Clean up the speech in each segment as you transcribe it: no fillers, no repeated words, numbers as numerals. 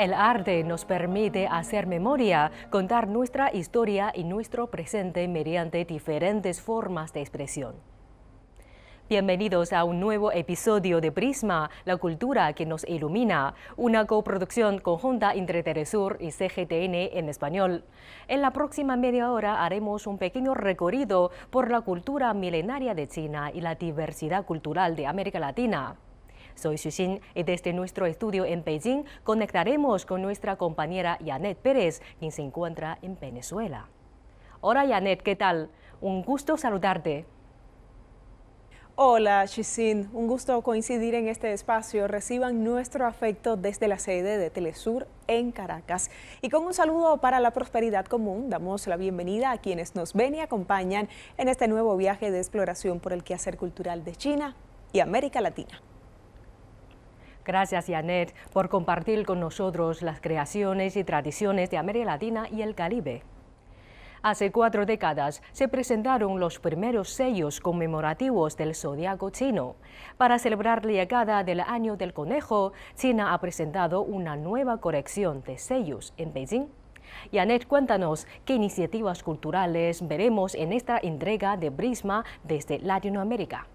El arte nos permite hacer memoria, contar nuestra historia y nuestro presente mediante diferentes formas de expresión. Bienvenidos a un nuevo episodio de Prisma, la cultura que nos ilumina, una coproducción conjunta entre Telesur y CGTN en español. En la próxima media hora haremos un pequeño recorrido por la cultura milenaria de China y la diversidad cultural de América Latina. Soy Xuxin y desde nuestro estudio en Beijing conectaremos con nuestra compañera Yanet Pérez, quien se encuentra en Venezuela. Hola Yanet, ¿qué tal? Un gusto saludarte. Hola Xuxin, un gusto coincidir en este espacio. Reciban nuestro afecto desde la sede de Telesur en Caracas. Y con un saludo para la prosperidad común, damos la bienvenida a quienes nos ven y acompañan en este nuevo viaje de exploración por el quehacer cultural de China y América Latina. Gracias, Yanet, por compartir con nosotros las creaciones y tradiciones de América Latina y el Caribe. Hace 4 décadas se presentaron los primeros sellos conmemorativos del zodiaco chino. Para celebrar la llegada del Año del Conejo, China ha presentado una nueva colección de sellos en Beijing. Yanet, cuéntanos qué iniciativas culturales veremos en esta entrega de Prisma desde Latinoamérica.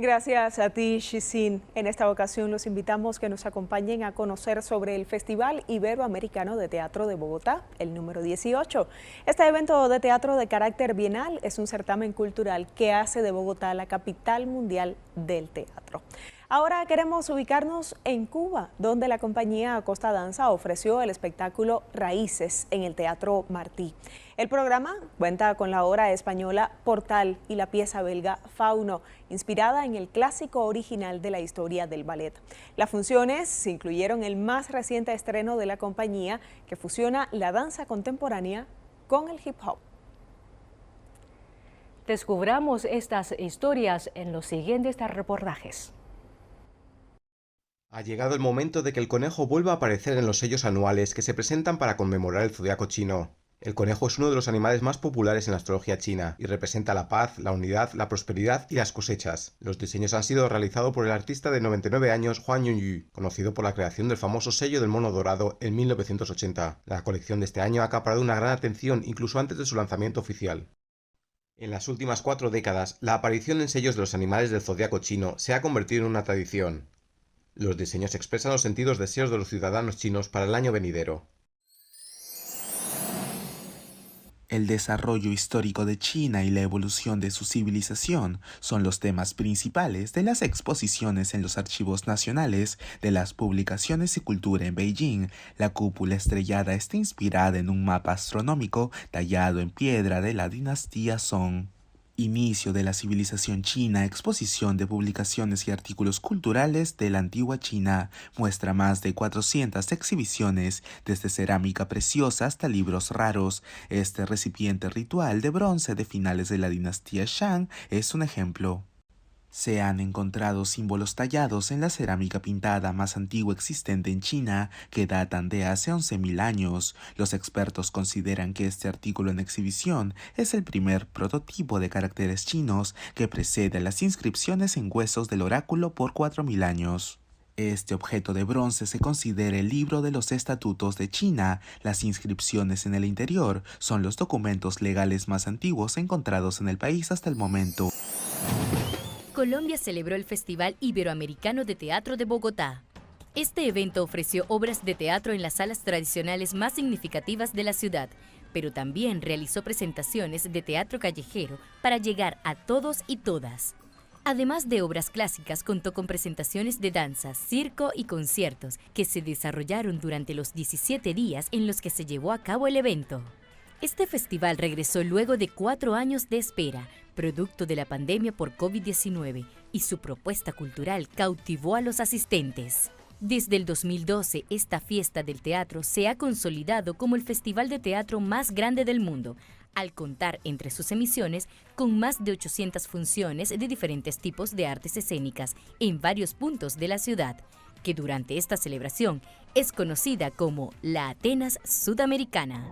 Gracias a ti, Xuxin. En esta ocasión los invitamos que nos acompañen a conocer sobre el Festival Iberoamericano de Teatro de Bogotá, el número 18. Este evento de teatro de carácter bienal es un certamen cultural que hace de Bogotá la capital mundial del teatro. Ahora queremos ubicarnos en Cuba, donde la compañía Costa Danza ofreció el espectáculo Raíces en el Teatro Martí. El programa cuenta con la obra española Portal y la pieza belga Fauno, inspirada en el clásico original de la historia del ballet. Las funciones incluyeron el más reciente estreno de la compañía, que fusiona la danza contemporánea con el hip hop. Descubramos estas historias en los siguientes reportajes. Ha llegado el momento de que el conejo vuelva a aparecer en los sellos anuales que se presentan para conmemorar el zodiaco chino. El conejo es uno de los animales más populares en la astrología china y representa la paz, la unidad, la prosperidad y las cosechas. Los diseños han sido realizados por el artista de 99 años Huang Yunyu, conocido por la creación del famoso sello del mono dorado en 1980. La colección de este año ha acaparado una gran atención incluso antes de su lanzamiento oficial. En las últimas 4 décadas, la aparición en sellos de los animales del zodiaco chino se ha convertido en una tradición. Los diseños expresan los sentidos deseos de los ciudadanos chinos para el año venidero. El desarrollo histórico de China y la evolución de su civilización son los temas principales de las exposiciones en los archivos nacionales de las publicaciones y cultura en Beijing. La cúpula estrellada está inspirada en un mapa astronómico tallado en piedra de la dinastía Song. Inicio de la civilización china, exposición de publicaciones y artículos culturales de la antigua China, muestra más de 400 exhibiciones, desde cerámica preciosa hasta libros raros. Este recipiente ritual de bronce de finales de la dinastía Shang es un ejemplo. Se han encontrado símbolos tallados en la cerámica pintada más antigua existente en China, que datan de hace 11.000 años. Los expertos consideran que este artículo en exhibición es el primer prototipo de caracteres chinos que precede a las inscripciones en huesos del oráculo por 4.000 años. Este objeto de bronce se considera el libro de los estatutos de China. Las inscripciones en el interior son los documentos legales más antiguos encontrados en el país hasta el momento. Colombia celebró el Festival Iberoamericano de Teatro de Bogotá. Este evento ofreció obras de teatro en las salas tradicionales más significativas de la ciudad, pero también realizó presentaciones de teatro callejero para llegar a todos y todas. Además de obras clásicas, contó con presentaciones de danza, circo y conciertos que se desarrollaron durante los 17 días en los que se llevó a cabo el evento. Este festival regresó luego de 4 años de espera, producto de la pandemia por COVID-19, y su propuesta cultural cautivó a los asistentes. Desde el 2012, esta fiesta del teatro se ha consolidado como el festival de teatro más grande del mundo, al contar entre sus emisiones con más de 800 funciones de diferentes tipos de artes escénicas en varios puntos de la ciudad, que durante esta celebración es conocida como la Atenas Sudamericana.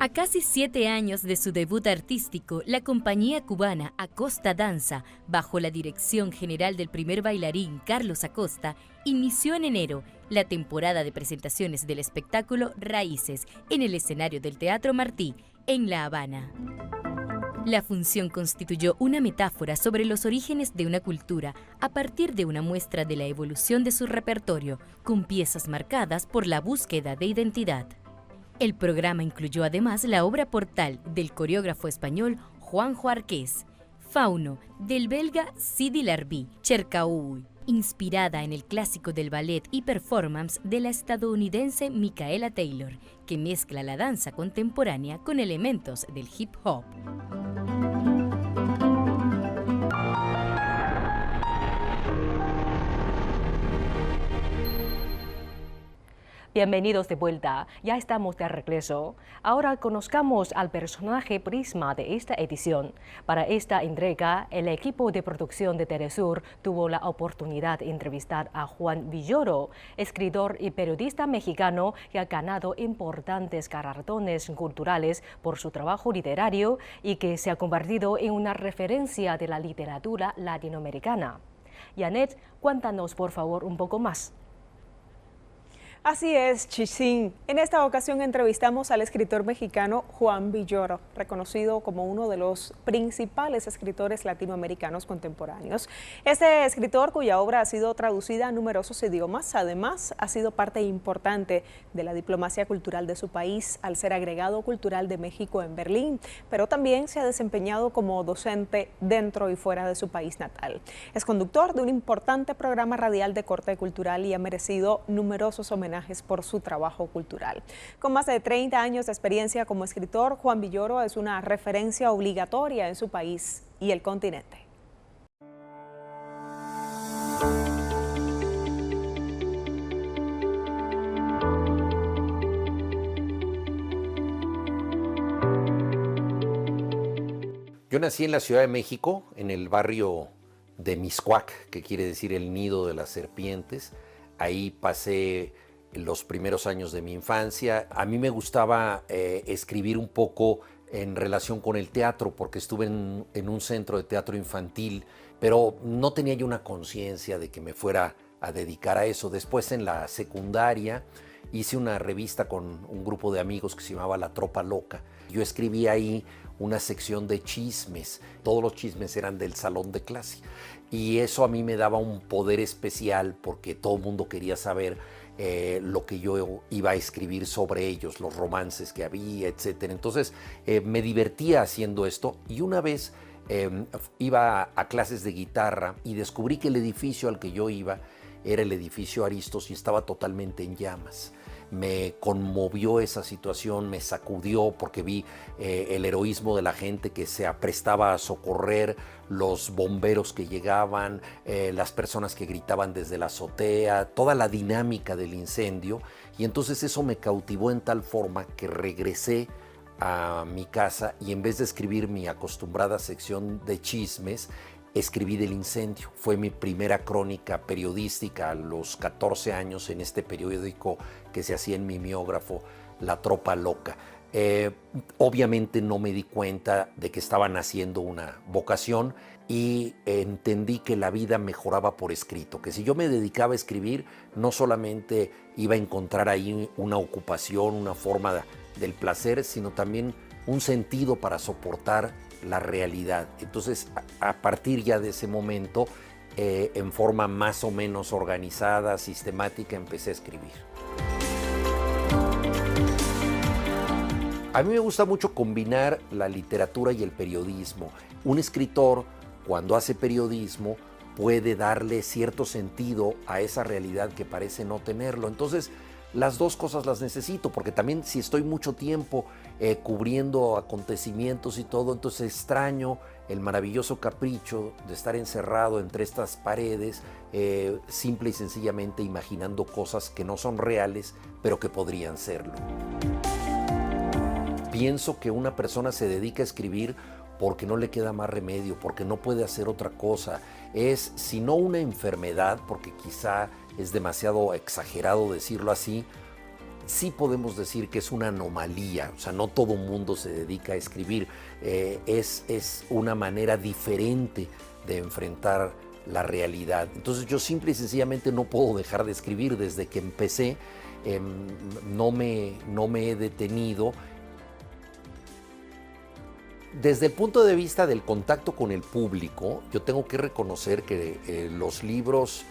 A casi 7 años de su debut artístico, la compañía cubana Acosta Danza, bajo la dirección general del primer bailarín Carlos Acosta, inició en enero la temporada de presentaciones del espectáculo Raíces en el escenario del Teatro Martí, en La Habana. La función constituyó una metáfora sobre los orígenes de una cultura a partir de una muestra de la evolución de su repertorio, con piezas marcadas por la búsqueda de identidad. El programa incluyó además la obra portal del coreógrafo español Juanjo Arqués, Fauno, del belga Sidi Larbi, Chercaoui, inspirada en el clásico del ballet y performance de la estadounidense Micaela Taylor, que mezcla la danza contemporánea con elementos del hip hop. Bienvenidos de vuelta, ya estamos de regreso. Ahora conozcamos al personaje prisma de esta edición. Para esta entrega, el equipo de producción de Telesur tuvo la oportunidad de entrevistar a Juan Villoro, escritor y periodista mexicano que ha ganado importantes galardones culturales por su trabajo literario y que se ha convertido en una referencia de la literatura latinoamericana. Janet, cuéntanos por favor un poco más. Así es, Chisin. En esta ocasión entrevistamos al escritor mexicano Juan Villoro, reconocido como uno de los principales escritores latinoamericanos contemporáneos. Este escritor, cuya obra ha sido traducida a numerosos idiomas, además ha sido parte importante de la diplomacia cultural de su país al ser agregado cultural de México en Berlín, pero también se ha desempeñado como docente dentro y fuera de su país natal. Es conductor de un importante programa radial de corte cultural y ha merecido numerosos homenajes por su trabajo cultural. Con más de 30 años de experiencia como escritor, Juan Villoro es una referencia obligatoria en su país y el continente. Yo nací en la Ciudad de México, en el barrio de Mixcoac, que quiere decir el nido de las serpientes. Ahí pasé los primeros años de mi infancia. A mí me gustaba escribir un poco en relación con el teatro, porque estuve en un centro de teatro infantil, pero no tenía yo una conciencia de que me fuera a dedicar a eso. Después, en la secundaria, hice una revista con un grupo de amigos que se llamaba La Tropa Loca. Yo escribí ahí una sección de chismes. Todos los chismes eran del salón de clase. Y eso a mí me daba un poder especial porque todo el mundo quería saber lo que yo iba a escribir sobre ellos, los romances que había, etc. Entonces me divertía haciendo esto y una vez iba a clases de guitarra y descubrí que el edificio al que yo iba era el edificio Aristos y estaba totalmente en llamas. Me conmovió esa situación, me sacudió porque vi el heroísmo de la gente que se aprestaba a socorrer, los bomberos que llegaban, las personas que gritaban desde la azotea, toda la dinámica del incendio. Y entonces eso me cautivó en tal forma que regresé a mi casa y en vez de escribir mi acostumbrada sección de chismes, escribí del incendio. Fue mi primera crónica periodística a los 14 años en este periódico que se hacía en mimeógrafo, La Tropa Loca. Obviamente no me di cuenta de que estaba naciendo una vocación y entendí que la vida mejoraba por escrito, que si yo me dedicaba a escribir no solamente iba a encontrar ahí una ocupación, una forma del placer, sino también un sentido para soportar la realidad. Entonces, a partir ya de ese momento, en forma más o menos organizada, sistemática, empecé a escribir. A mí me gusta mucho combinar la literatura y el periodismo. Un escritor, cuando hace periodismo, puede darle cierto sentido a esa realidad que parece no tenerlo. Entonces, las dos cosas las necesito, porque también si estoy mucho tiempo cubriendo acontecimientos y todo, entonces extraño el maravilloso capricho de estar encerrado entre estas paredes, simple y sencillamente imaginando cosas que no son reales, pero que podrían serlo. Pienso que una persona se dedica a escribir porque no le queda más remedio, porque no puede hacer otra cosa. Es, si no una enfermedad, porque quizá es demasiado exagerado decirlo así, sí podemos decir que es una anomalía, o sea, no todo mundo se dedica a escribir, es una manera diferente de enfrentar la realidad. Entonces yo simple y sencillamente no puedo dejar de escribir. Desde que empecé no me he detenido. Desde el punto de vista del contacto con el público, yo tengo que reconocer que los libros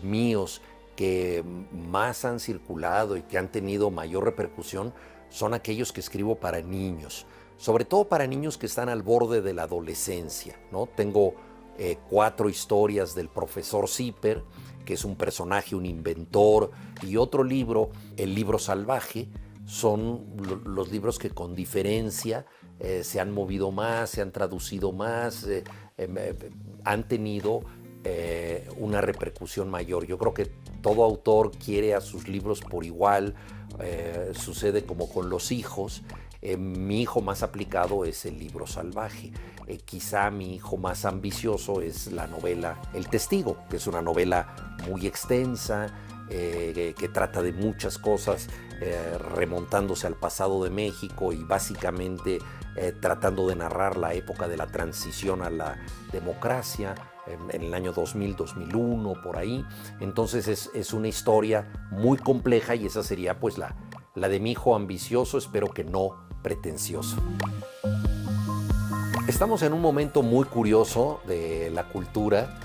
míos que más han circulado y que han tenido mayor repercusión son aquellos que escribo para niños, sobre todo para niños que están al borde de la adolescencia, ¿no? Tengo 4 historias del profesor Zipper, que es un personaje, un inventor, y otro libro, El libro salvaje. Son los libros que con diferencia se han movido más, se han traducido más, han tenido una repercusión mayor. Yo creo que todo autor quiere a sus libros por igual, sucede como con los hijos. Mi hijo más aplicado es El libro salvaje. Quizá mi hijo más ambicioso es la novela El testigo, que es una novela muy extensa, que trata de muchas cosas, remontándose al pasado de México y básicamente tratando de narrar la época de la transición a la democracia en el año 2000, 2001, por ahí. Entonces es una historia muy compleja y esa sería pues la de mi hijo ambicioso, espero que no pretencioso. Estamos en un momento muy curioso de la cultura,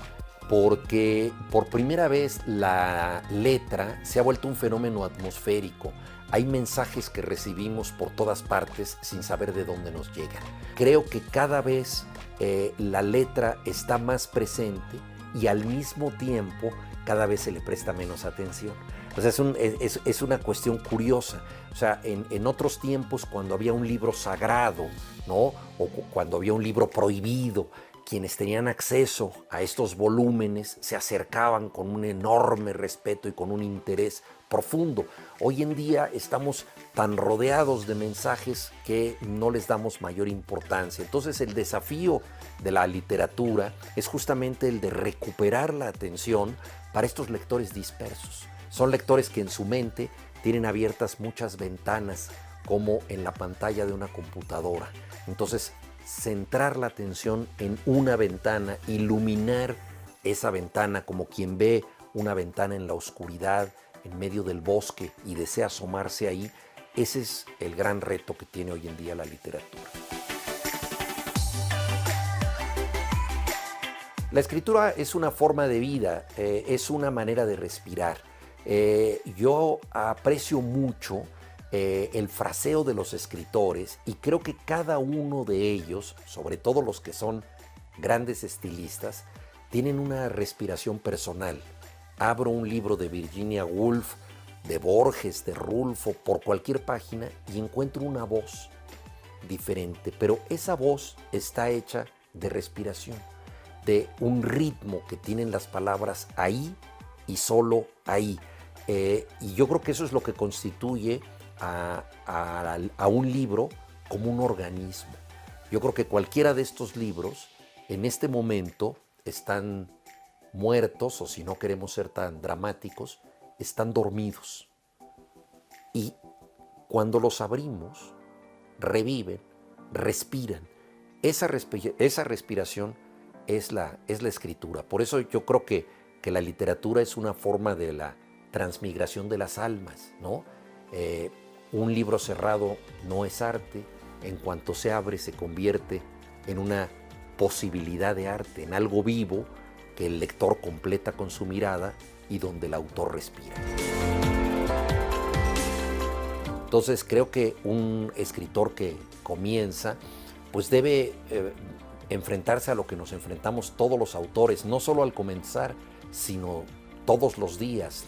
porque por primera vez la letra se ha vuelto un fenómeno atmosférico. Hay mensajes que recibimos por todas partes sin saber de dónde nos llegan. Creo que cada vez la letra está más presente y al mismo tiempo cada vez se le presta menos atención. O sea, es una cuestión curiosa. O sea, en otros tiempos, cuando había un libro sagrado, ¿no? O cuando había un libro prohibido, quienes tenían acceso a estos volúmenes se acercaban con un enorme respeto y con un interés profundo. Hoy en día estamos tan rodeados de mensajes que no les damos mayor importancia. Entonces el desafío de la literatura es justamente el de recuperar la atención para estos lectores dispersos. Son lectores que en su mente tienen abiertas muchas ventanas, como en la pantalla de una computadora. Entonces, centrar la atención en una ventana, iluminar esa ventana como quien ve una ventana en la oscuridad, en medio del bosque y desea asomarse ahí, ese es el gran reto que tiene hoy en día la literatura. La escritura es una forma de vida, es una manera de respirar. Yo aprecio mucho el fraseo de los escritores y creo que cada uno de ellos, sobre todo los que son grandes estilistas, tienen una respiración personal. Abro un libro de Virginia Woolf, de Borges, de Rulfo, por cualquier página y encuentro una voz diferente, pero esa voz está hecha de respiración, de un ritmo que tienen las palabras ahí y solo ahí. Y yo creo que eso es lo que constituye a un libro como un organismo. Yo creo que cualquiera de estos libros en este momento están muertos, o si no queremos ser tan dramáticos, están dormidos. Y cuando los abrimos, reviven, respiran. Esa respiración es la escritura. Por eso yo creo que la literatura es una forma de la transmigración de las almas, ¿no? Un libro cerrado no es arte. En cuanto se abre, se convierte en una posibilidad de arte, en algo vivo que el lector completa con su mirada y donde el autor respira. Entonces creo que un escritor que comienza pues debe enfrentarse a lo que nos enfrentamos todos los autores, no solo al comenzar, sino todos los días,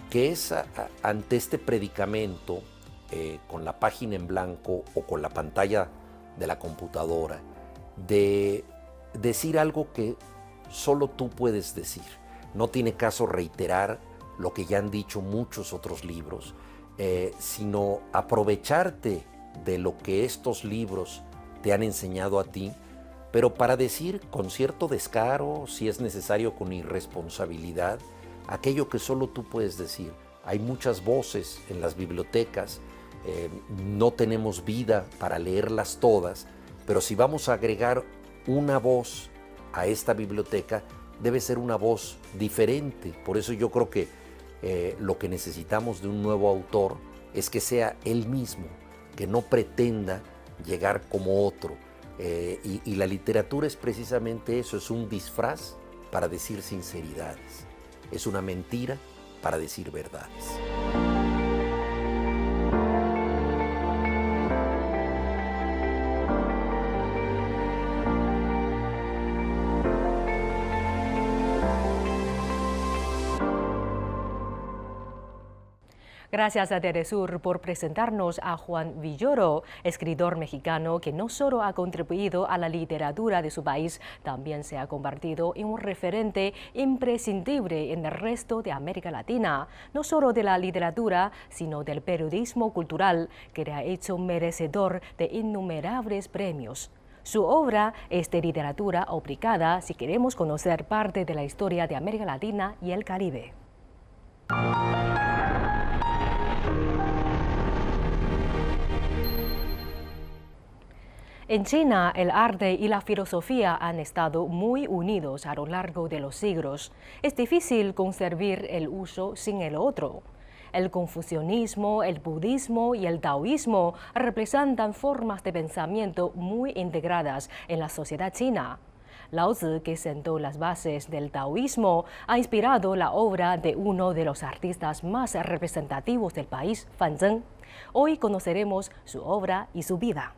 que es ante este predicamento con la página en blanco o con la pantalla de la computadora, de decir algo que solo tú puedes decir. No tiene caso reiterar lo que ya han dicho muchos otros libros, sino aprovecharte de lo que estos libros te han enseñado a ti, pero para decir con cierto descaro, si es necesario con irresponsabilidad, aquello que solo tú puedes decir. hay muchas voces en las bibliotecas, no tenemos vida para leerlas todas, pero si vamos a agregar una voz a esta biblioteca, debe ser una voz diferente. Por eso yo creo que lo que necesitamos de un nuevo autor es que sea él mismo, que no pretenda llegar como otro. Y la literatura es precisamente eso, es un disfraz para decir sinceridades, es una mentira para decir verdades. Gracias a Telesur por presentarnos a Juan Villoro, escritor mexicano que no solo ha contribuido a la literatura de su país, también se ha convertido en un referente imprescindible en el resto de América Latina, no solo de la literatura, sino del periodismo cultural, que le ha hecho merecedor de innumerables premios. Su obra es de literatura obligada si queremos conocer parte de la historia de América Latina y el Caribe. En China, el arte y la filosofía han estado muy unidos a lo largo de los siglos. Es difícil concebir el uso sin el otro. El confucianismo, el budismo y el taoísmo representan formas de pensamiento muy integradas en la sociedad china. Lao Tzu, que sentó las bases del taoísmo, ha inspirado la obra de uno de los artistas más representativos del país, Fan Zeng. Hoy conoceremos su obra y su vida.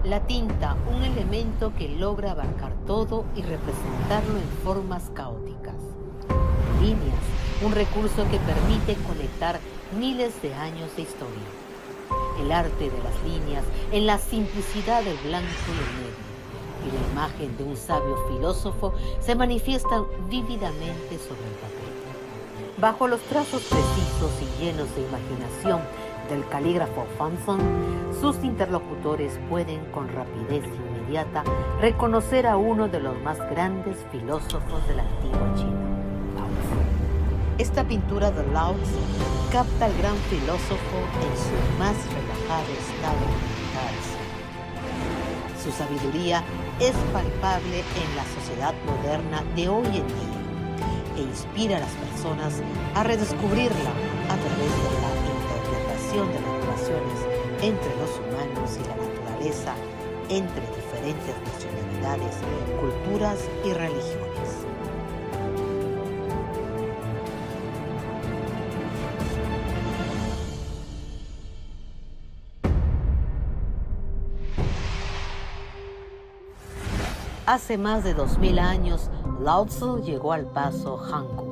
La tinta, un elemento que logra abarcar todo y representarlo en formas caóticas. Líneas, un recurso que permite conectar miles de años de historia. El arte de las líneas en la simplicidad del blanco y el negro, y la imagen de un sabio filósofo se manifiestan vívidamente sobre el papel. Bajo los trazos precisos y llenos de imaginación del calígrafo Fan Zeng, sus interlocutores pueden con rapidez inmediata reconocer a uno de los más grandes filósofos de la antigua China, Lao Tzu. Esta pintura de Lao Tzu capta al gran filósofo en su más relajado estado mental. Su sabiduría es palpable en la sociedad moderna de hoy en día e inspira a las personas a redescubrirla a través de la interpretación de las relaciones entre los humanos y la naturaleza, entre diferentes nacionalidades, culturas y religiones. Hace más de 2000 años, Lao Tzu llegó al paso Hankou.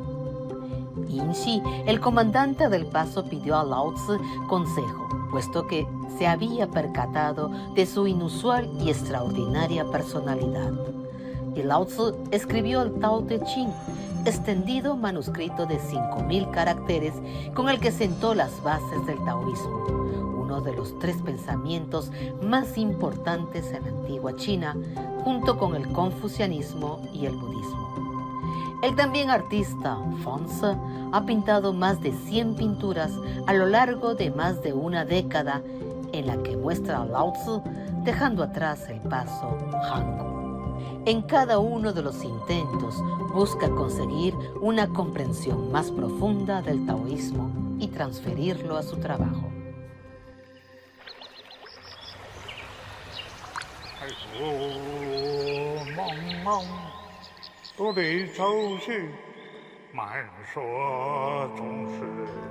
Yin Xi, el comandante del paso, pidió a Lao Tzu consejo, puesto que se había percatado de su inusual y extraordinaria personalidad. Y Lao Tzu escribió el Tao Te Ching, extendido manuscrito de 5000 caracteres con el que sentó las bases del taoísmo, uno de los 3 pensamientos más importantes en la antigua China, junto con el confucianismo y el budismo. El también artista Fan Tzu ha pintado más de 100 pinturas a lo largo de más de una década, en la que muestra a Lao Tzu dejando atrás el paso Hankou. En cada uno de los intentos busca conseguir una comprensión más profunda del taoísmo y transferirlo a su trabajo.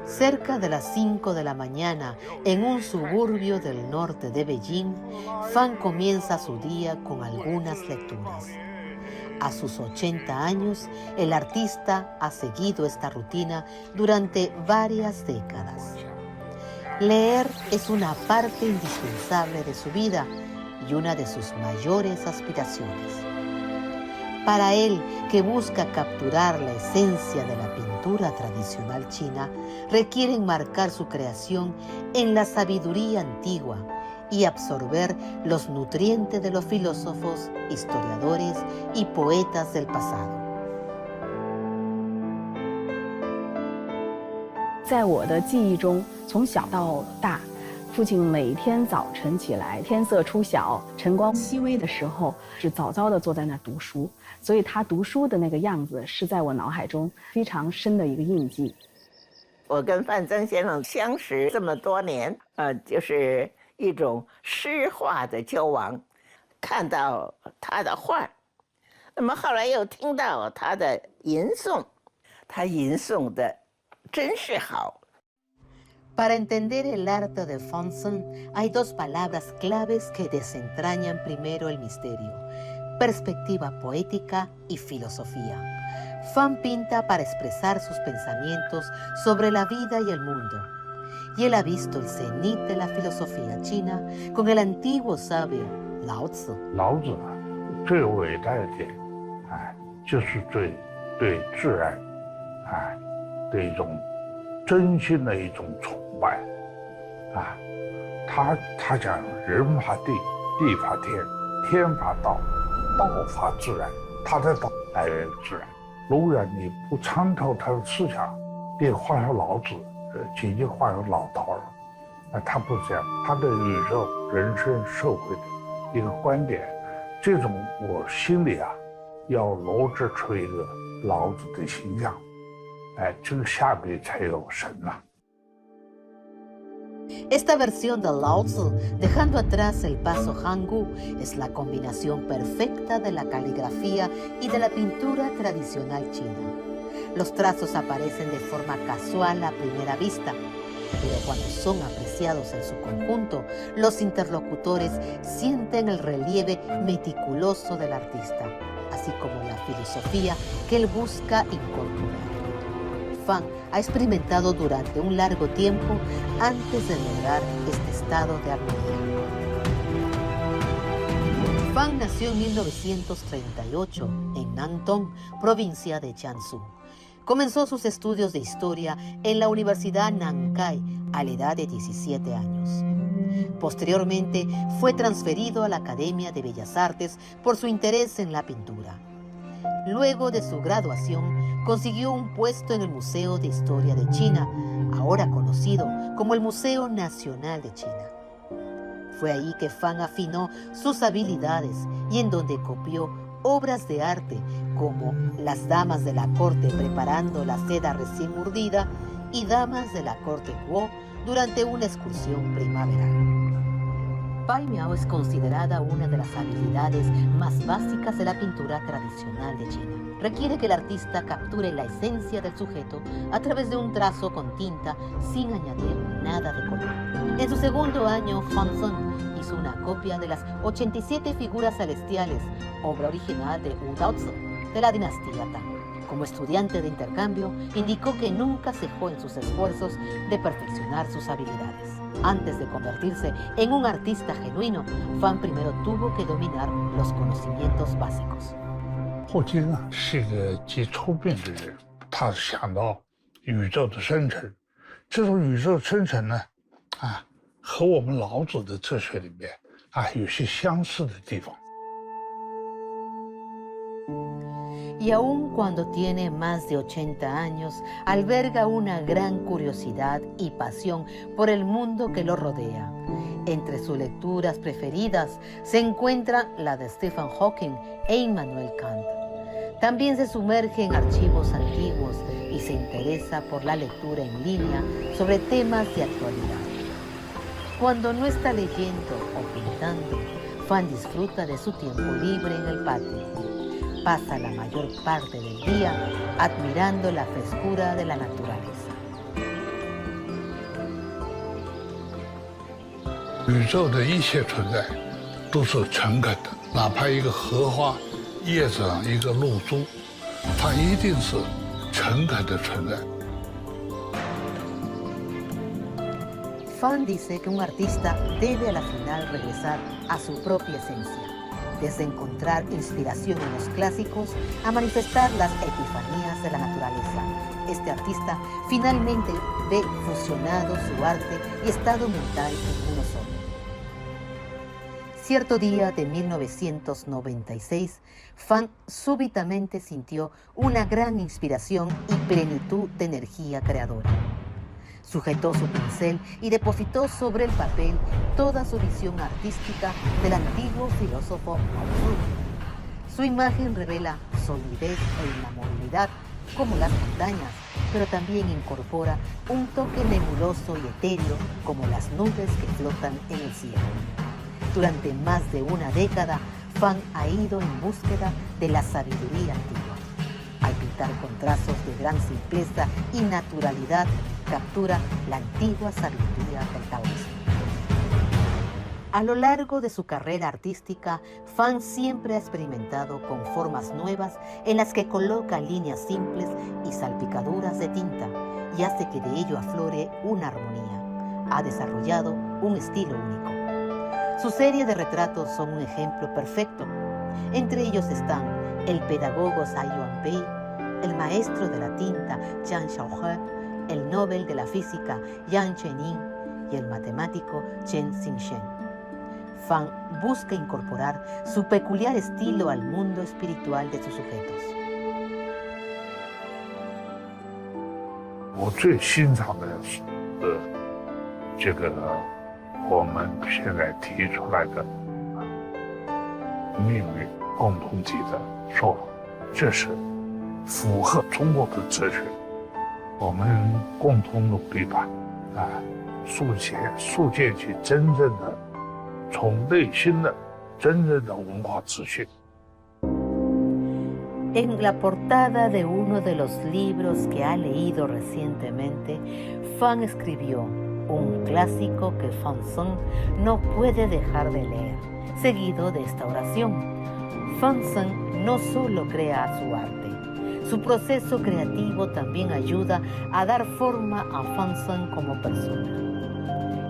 Cerca de las 5 de la mañana, en un suburbio del norte de Beijing, Fan comienza su día con algunas lecturas. A sus 80 años, el artista ha seguido esta rutina durante varias décadas. Leer es una parte indispensable de su vida y una de sus mayores aspiraciones. Para él, que busca capturar la esencia de la pintura tradicional china, requiere enmarcar su creación en la sabiduría antigua y absorber los nutrientes de los filósofos, historiadores y poetas del pasado. 在我的记忆中，从小到大，父亲每天早晨起来，天色初晓，晨光熹微的时候，是早早地坐在那儿读书，所以他读书的那个样子是在我脑海中非常深的一个印记。我跟范曾先生相识这么多年，就是一种诗画的交往，看到他的画，那么后来又听到他的吟诵，他吟诵的真是好。 Para entender el arte de Fan Zeng, hay dos palabras claves que desentrañan primero el misterio: perspectiva poética y filosofía. Fan pinta para expresar sus pensamientos sobre la vida y el mundo. Y él ha visto el cenit de la filosofía china con el antiguo sabio Lao Tzu. 老子最伟大的点，就是对自然，的一种真心的一种崇拜，他讲人法地，地法天，天法道，道法自然，他的道来源于自然。如果你不参透他的思想，你画上老子，仅仅画上老头儿，他不是这样，他对宇宙、人生、社会的一个观点，这种我心里要罗织出一个老子的形象。 这个下面才有神呐。 Esta versión de Lao Tzu, dejando atrás el paso Hanggu, es la combinación perfecta de la caligrafía y de la pintura tradicional china. Los trazos aparecen de forma casual a primera vista, pero cuando son apreciados en su conjunto, los interlocutores sienten el relieve meticuloso del artista, así como la filosofía que él busca incorporar. Fan ha experimentado durante un largo tiempo antes de lograr este estado de armonía. Fan nació en 1938 en Nantong, provincia de Jiangsu. Comenzó sus estudios de historia en la Universidad Nankai a la edad de 17 años. Posteriormente fue transferido a la Academia de Bellas Artes por su interés en la pintura. Luego de su graduación, consiguió un puesto en el Museo de Historia de China, ahora conocido como el Museo Nacional de China. Fue ahí que Fan afinó sus habilidades y en donde copió obras de arte como Las damas de la corte preparando la seda recién urdida y Damas de la corte Guo durante una excursión primaveral. Pai Miao es considerada una de las habilidades más básicas de la pintura tradicional de China. Requiere que el artista capture la esencia del sujeto a través de un trazo con tinta sin añadir nada de color. En su segundo año, Fan Zeng hizo una copia de las 87 figuras celestiales, obra original de Wu Daozi, de la dinastía Tang. Como estudiante de intercambio, indicó que nunca cejó en sus esfuerzos de perfeccionar sus habilidades. Antes de convertirse en un artista genuino, Fan primero tuvo que dominar los conocimientos básicos. 霍金是一个极聪明的人，他想到宇宙的生成，这种宇宙生成呢，和我们老子的哲学里面有些相似的地方。 Y aun cuando tiene más de 80 años, alberga una gran curiosidad y pasión por el mundo que lo rodea. Entre sus lecturas preferidas se encuentra la de Stephen Hawking e Immanuel Kant. También se sumerge en archivos antiguos y se interesa por la lectura en línea sobre temas de actualidad. Cuando no está leyendo o pintando, Fan disfruta de su tiempo libre en el patio. pasa la mayor parte del día admirando la frescura de la naturaleza. 宇宙的一切存在都是诚恳的，哪怕一个荷花叶子上一个露珠，它一定是诚恳的存在。 Fan dice que un artista debe a la final regresar a su propia esencia, desde encontrar inspiración en los clásicos a manifestar las epifanías de la naturaleza. Este artista finalmente ve fusionado su arte y estado mental en uno solo. Cierto día de 1996, Fan súbitamente sintió una gran inspiración y plenitud de energía creadora. Sujetó su pincel y depositó sobre el papel toda su visión artística del antiguo filósofo Lao Tzu. Su imagen revela solidez e inamovilidad como las montañas, pero también incorpora un toque nebuloso y etéreo como las nubes que flotan en el cielo. Durante más de una década, Fan ha ido en búsqueda de la sabiduría antigua. Al pintar con trazos de gran simpleza y naturalidad, captura la antigua sabiduría del taoísmo. A lo largo de su carrera artística, Fan siempre ha experimentado con formas nuevas en las que coloca líneas simples y salpicaduras de tinta y hace que de ello aflore una armonía. Ha desarrollado un estilo único. Su serie de retratos son un ejemplo perfecto. Entre ellos están el pedagogo Tsai Yuanpei, el maestro de la tinta Jiang Shaohe, el Nobel de la Física Yang Chenin y el matemático Chen Xingchen. Fan busca incorporar su peculiar estilo al mundo espiritual de sus sujetos. 我最欣赏的是这个我们现在提出来的命运共同体的说法，这是符合中国的哲学。我们共同努力吧，塑建起真正的从内心的真正的文化自信。 En la portada de uno de los libros que ha leído recientemente, Fan escribió un clásico que Fan Zeng no puede dejar de leer, seguido de esta oración. Fan Zeng no solo crea su arte, su proceso creativo también ayuda a dar forma a Fan Zeng como persona.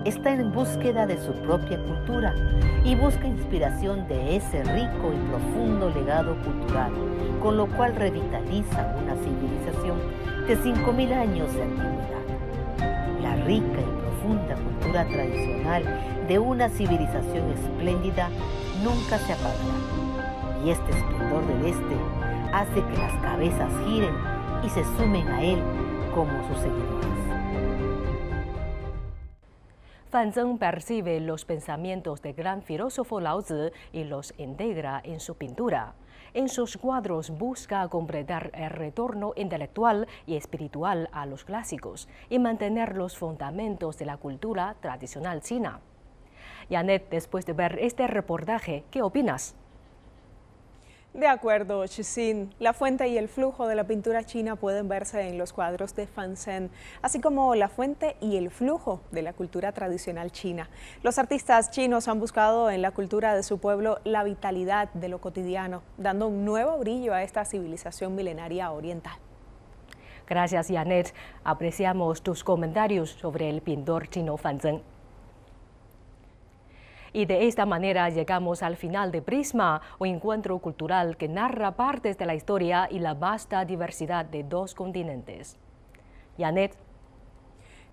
Está en búsqueda de su propia cultura y busca inspiración de ese rico y profundo legado cultural, con lo cual revitaliza una civilización de 5.000 años de antigüedad. La rica y profunda cultura tradicional de una civilización espléndida nunca se apagará, y este esplendor del este hace que las cabezas giren y se sumen a él como sus seguidores. Fan Zeng percibe los pensamientos del gran filósofo Lao Tzu y los integra en su pintura. En sus cuadros busca completar el retorno intelectual y espiritual a los clásicos y mantener los fundamentos de la cultura tradicional china. Janet, después de ver este reportaje, ¿qué opinas? De acuerdo, Chixin. La fuente y el flujo de la pintura china pueden verse en los cuadros de Fan Zeng, así como la fuente y el flujo de la cultura tradicional china. Los artistas chinos han buscado en la cultura de su pueblo la vitalidad de lo cotidiano, dando un nuevo brillo a esta civilización milenaria oriental. Gracias, Janet. Apreciamos tus comentarios sobre el pintor chino Fan Zeng. Y de esta manera llegamos al final de Prisma, un encuentro cultural que narra partes de la historia y la vasta diversidad de dos continentes. Janet.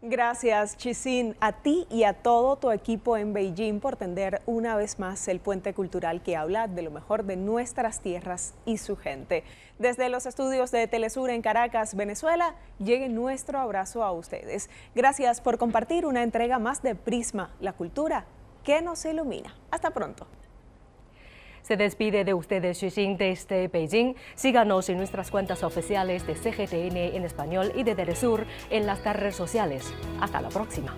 Gracias, Chixin, a ti y a todo tu equipo en Beijing por tender una vez más el puente cultural que habla de lo mejor de nuestras tierras y su gente. Desde los estudios de Telesur en Caracas, Venezuela, llegue nuestro abrazo a ustedes. Gracias por compartir una entrega más de Prisma, la cultura que nos ilumina. Hasta pronto. Se despide de ustedes Chixin desde Beijing. Síganos en nuestras cuentas oficiales de CGTN en español y de Telesur en las redes sociales. Hasta la próxima.